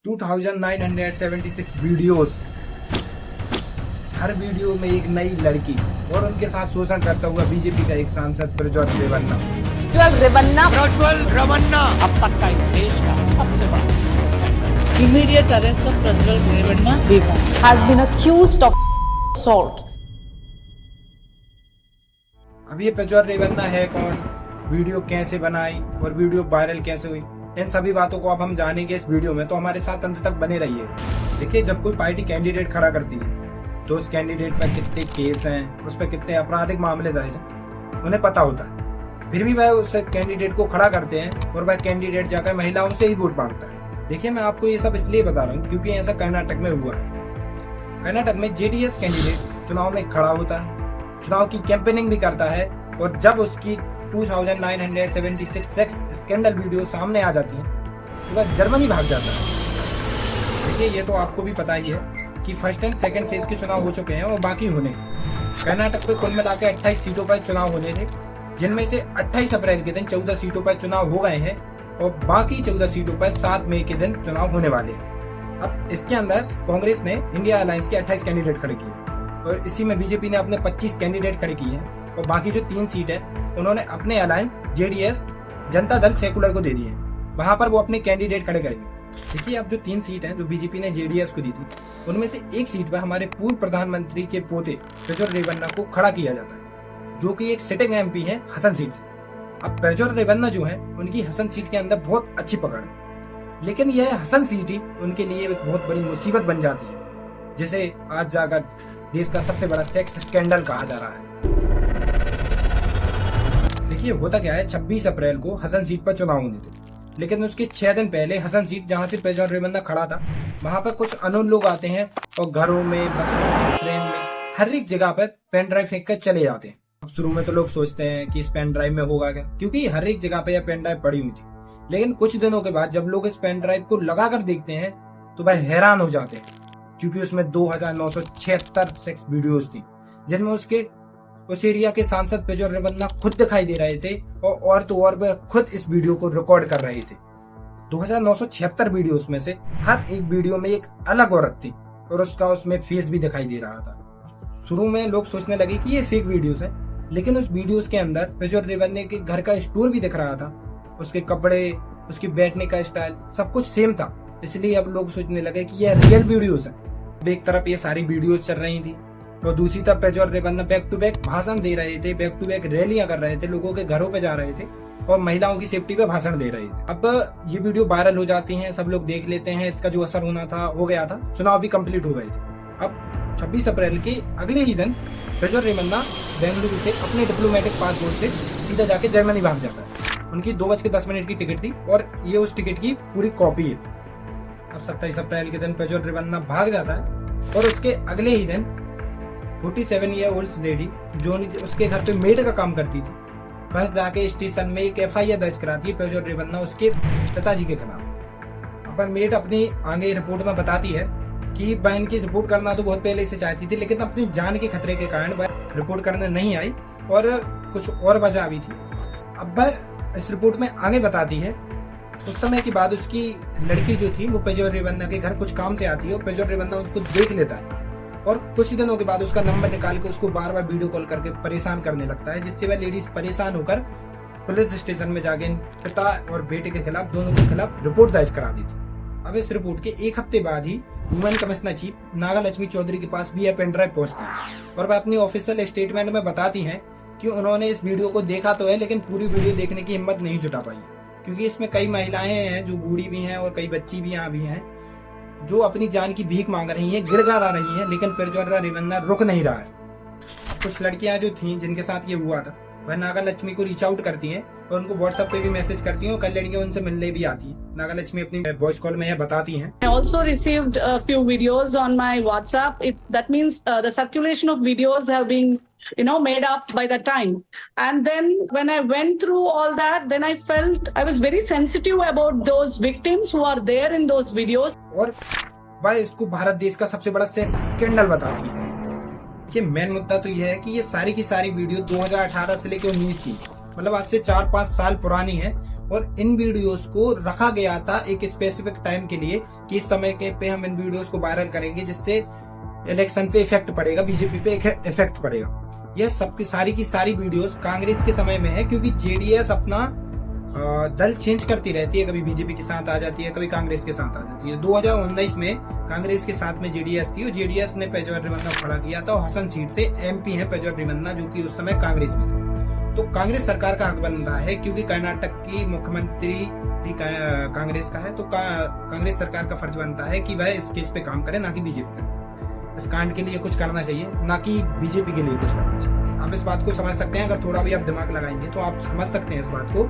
2976 videos, हर video में एक नई लड़की और उनके साथ शोषण करता हुआ बीजेपी का एक सांसद प्रज्वल रेवन्ना। अब तक का इस देश का सबसे बड़ा immediate arrest of Prajwal Revanna has been accused of assault. अब ये प्रज्वल रेवन्ना है कौन, वीडियो कैसे बनाई और वीडियो वायरल कैसे हुई, इन सभी बातों को अब हम जानेंगे इस वीडियो में, तो हमारे साथ अंत तक बने रहिए। देखिए, जब कोई पार्टी कैंडिडेट खड़ा करती है तो उस कैंडिडेट पर कितने केस हैं, उस पर कितने आपराधिक मामले दर्ज हैं, उन्हें पता होता है। फिर भी वह उस कैंडिडेट को खड़ा करते हैं और वह कैंडिडेट जाकर महिलाओं से ही वोट मांगता है। देखिए, मैं आपको ये सब इसलिए बता रहा हूँ क्योंकि ऐसा कर्नाटक में हुआ है। कर्नाटक में जेडीएस कैंडिडेट चुनाव में खड़ा होता है, चुनाव की कैंपेनिंग भी करता है, और जब उसकी 2976 सेक्स स्कैंडल वीडियो सामने आ जाती है तो वह जर्मनी भाग जाता है। देखिए, ये तो आपको भी पता ही है कि फर्स्ट एंड सेकंड फेज के चुनाव हो चुके हैं और बाकी होने। कर्नाटक में कुल मिलाकर 28 सीटों पर चुनाव होने थे, जिनमें से 28 अप्रैल के दिन 14 सीटों पर चुनाव हो गए हैं और बाकी 14 सीटों पर 7 मई के दिन चुनाव होने वाले हैं। अब इसके अंदर कांग्रेस ने इंडिया अलायंस के 28 कैंडिडेट खड़े किए और इसी में बीजेपी ने अपने 25 कैंडिडेट खड़े किए हैं, और बाकी जो 3 सीट है उन्होंने अपने alliance JDS Janata Dal secular को दे दिए, वहां पर वो अपने कैंडिडेट खड़े करेंगे। देखिए, अब जो 3 सीट हैं जो बीजेपी ने जेडीएस को दी थी, उनमें से एक सीट पर हमारे पूर्व प्रधानमंत्री के पोते प्रज्वल रेवन्ना को खड़ा किया जाता है, जो कि एक सिटिंग एमपी है हसन सीट से। अब प्रज्वल रेवन्ना जो है उनकी हसन सीट के अंदर बहुत अच्छी पकड़ है, लेकिन यह हसन सीट ही उनके लिए एक बहुत बड़ी मुसीबत बन जाती है, जिसे आज जाकर देश का सबसे बड़ा सेक्स स्कैंडल कहा जा रहा है। देखिए, होता क्या है, 26 अप्रैल को हसन सीट पर चुनाव होने थे, लेकिन उसके 6 दिन पहले हसन सीट जहां से प्रज्वल रेवन्ना खड़ा था, वहां पर कुछ अनोन लोग आते हैं और घरों में, बसों में, ट्रेन में, हर एक जगह पर पेन ड्राइव फेंक कर चले जाते हैं। अब शुरू में तो लोग सोचते हैं कि इस पेन ड्राइव में होगा क्या, क्योंकि हर एक जगह पे यह पेन ड्राइव पड़ी हुई थी। लेकिन कुछ दिनों के बाद जब लोग इस पेन ड्राइव को लगाकर देखते हैं तो वह हैरान हो जाते हैं, क्योंकि उसमें 2976 सेक्स वीडियोस थी, जिनमें उस एरिया के सांसद प्रज्वल रेवन्ना खुद दिखाई दे रहे थे और तो और वह खुद इस वीडियो को रिकॉर्ड कर रहे थे। 2976 वीडियोस में से हर एक वीडियो में एक अलग औरत थी और उसका उसमें फेस भी दिखाई दे रहा था। शुरू में लोग सोचने लगे कि ये फेक वीडियोस है, लेकिन उस वीडियोस के अंदर प्रज्वल रेवन्ना के घर का स्टोर भी दिख रहा था, उसके कपड़े, उसके बैठने का स्टाइल, सब कुछ सेम था। इसलिए अब लोग सोचने लगे कि ये रियल वीडियोस है। एक तरफ ये सारी वीडियोस चल रही थी और दूसरी तरफ Prajwal Revanna back to back भाषण दे रहे थे, बैक टू बैक रैलियां कर रहे थे, लोगों के घरों पे जा रहे थे और महिलाओं की सेफ्टी पे भाषण दे रहे थे। अब ये वीडियो वायरल हो जाती हैं, सब लोग देख लेते हैं, इसका जो असर होना था हो गया था, चुनाव भी कंप्लीट हो गए थे। अब 26 अप्रैल के अगले ही दिन प्रज्वल रेवन्ना बेंगलुरु से अपने डिप्लोमेटिक पासपोर्ट से सीधा जाके जर्मनी भाग जाता है। उनकी 2:10 की टिकट थी और ये उस टिकट की पूरी कॉपी है। अब 27 अप्रैल के दिन प्रज्वल रेवन्ना भाग जाता है और उसके अगले ही दिन 47 ईयर ओल्ड लेडी जो उसके घर पे मेड का काम करती थी, बस जाके स्टेशन में एक FIR दर्ज कराती है प्रज्वल रेवन्ना उसके पिताजी के खिलाफ। अपन मेड अपनी आगे रिपोर्ट में बताती है कि बहन की रिपोर्ट करना तो बहुत पहले से चाहती थी, लेकिन अपनी जान के खतरे के कारण वह रिपोर्ट करने नहीं आई और कुछ और वजह भी थी। अब वह इस रिपोर्ट में आगे बताती है उस समय के बाद उसकी लड़की जो थी वो प्रज्वल रेवन्ना के घर कुछ काम से आती है और प्रज्वल रेवन्ना उसको देख लेता है और कुछ दिनों के बाद उसका नंबर निकाल के उसको बार बार वीडियो कॉल करके परेशान करने लगता है, जिससे वह लेडीज परेशान होकर पुलिस स्टेशन में जाके पिता और बेटे के खिलाफ, दोनों के खिलाफ रिपोर्ट दर्ज करा दी थी। अब इस रिपोर्ट के 1 हफ्ते बाद ही वुमेन कमिश्नर चीफ नागालक्ष्मी चौधरी के पास भी यह पेन ड्राइव पहुंचती है और वह अपनी ऑफिशियल स्टेटमेंट में बताती हैं कि उन्होंने इस वीडियो को देखा तो है, लेकिन पूरी वीडियो देखने की हिम्मत नहीं जुटा पाई, क्योंकि इसमें कई महिलाएं हैं जो बूढ़ी भी हैं और कई बच्ची भी यहाँ भी हैं जो अपनी जान की भीख मांग रही हैं, गिड़गिड़ा रही हैं, लेकिन प्रज्वल रेवन्ना रुक नहीं रहा है। कुछ लड़कियां जो थीं जिनके साथ ये हुआ था, वह नागालक्ष्मी को रीच आउट करती हैं और उनको व्हाट्सएप पे भी मैसेज करती हैं और कई लड़कियां उनसे मिलने भी आती हैं। नागालक्ष्मी अपनी वॉइस कॉल में यह बताती हैं, I also received a few videos on my WhatsApp. That means the circulation of videos have been, made up by the time. And then when I went through all that, then I felt I was very sensitive about those victims who are there in those videos. और वह इसको भारत देश का सबसे बड़ा sex scandal बताती है। ये मेन मुद्दा तो यह है कि ये सारी की सारी वीडियो 2018 से लेकर 19 की, मतलब आज से 4-5 साल पुरानी है और इन वीडियोस को रखा गया था एक स्पेसिफिक टाइम के लिए कि इस समय के पे हम इन वीडियोस को वायरल करेंगे जिससे इलेक्शन पे इफेक्ट पड़ेगा, बीजेपी पे इफेक्ट पड़ेगा। यह सबकी सारी की सारी वीडियोस कांग्रेस के समय में है, क्योंकि जेडीएस अपना दल चेंज करती रहती है, कभी बीजेपी के साथ आ जाती है, कभी कांग्रेस के साथ आ जाती है। 2019 में कांग्रेस के साथ में जेडीएस थी और जेडीएस ने पेजवर रेवन्ना खड़ा किया था और हसन सीट से एमपी है पेजवर रेवन्ना, जो कि उस समय कांग्रेस में थे। तो कांग्रेस सरकार का हक बनता है, क्योंकि कर्नाटक की मुख्यमंत्री भी कांग्रेस का है, तो कांग्रेस सरकार का फर्ज बनता है कि वह इस केस पे काम करे, ना कि बीजेपी करे। इस कांड के लिए कुछ करना चाहिए, ना कि बीजेपी के लिए कुछ करना चाहिए। आप इस बात को समझ सकते हैं, अगर थोड़ा भी आप दिमाग लगाएंगे तो आप समझ सकते हैं इस बात को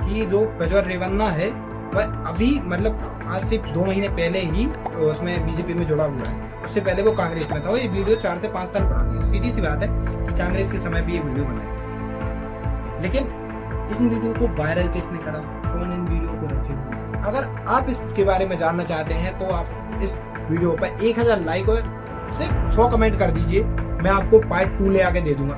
कि जो पेजवर रेवन्ना है वह अभी मतलब आज से 2 महीने पहले ही उसमें बीजेपी में जुड़ा हुआ है। उससे पहले वो कांग्रेस में था और ये वीडियो 4 से 5 साल पुरानी है। सीधी सी बात है कि कांग्रेस के समय भी ये वीडियो बनाई, लेकिन इन वीडियो को वायरल किसने करा, कौन इन वीडियो को रखे हुए। अगर आप इसके बारे में जानना चाहते हैं तो आप इस वीडियो पर 1000 लाइक और सिर्फ 100 कमेंट कर दीजिए, मैं आपको पार्ट 2 ले आके दे दूंगा।